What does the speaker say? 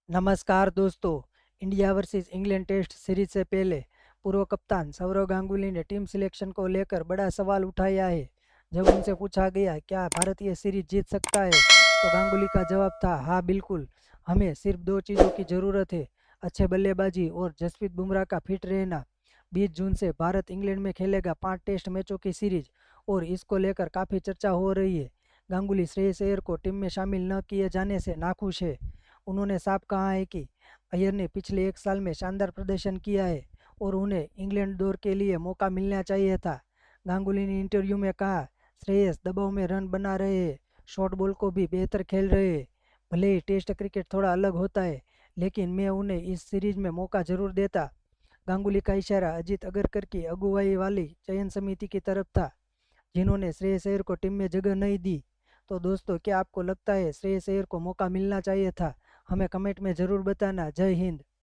नमस्कार दोस्तों। India versus England test series से पहले पूर्व कप्तान सौरव गांगुली ने टीम सिलेक्शन को लेकर बड़ा सवाल उठाया है। जब उनसे पूछा गया क्या भारत ये सीरीज जीत सकता है, तो गांगुली का जवाब था हाँ बिल्कुल। हमें सिर्फ दो चीज़ों की ज़रूरत है, अच्छे बल्लेबाजी और जसप्रीत बुमराह का फिट रहना। 20 जून से भारत इंग्लैंड में खेलेगा 5 टेस्ट मैचों की सीरीज और इसको लेकर काफ़ी चर्चा हो रही है। गांगुली श्रेयस अय्यर को टीम में शामिल न किए जाने से नाखुश है। उन्होंने साफ कहा है कि अय्यर ने पिछले एक साल में शानदार प्रदर्शन किया है और उन्हें इंग्लैंड दौर के लिए मौका मिलना चाहिए था। गांगुली ने इंटरव्यू में कहा, श्रेयस दबाव में रन बना रहे हैं, शॉर्ट बॉल को भी बेहतर खेल रहे हैं। भले ही टेस्ट क्रिकेट थोड़ा अलग होता है, लेकिन मैं उन्हें इस सीरीज में मौका जरूर देता। गांगुली का इशारा अजीत अगरकर की अगुवाई वाली चयन समिति की तरफ था, जिन्होंने श्रेयस अय्यर को टीम में जगह नहीं दी। तो दोस्तों, क्या आपको लगता है श्रेयस अय्यर को मौका मिलना चाहिए था? हमें कमेंट में ज़रूर बताना। जय हिंद।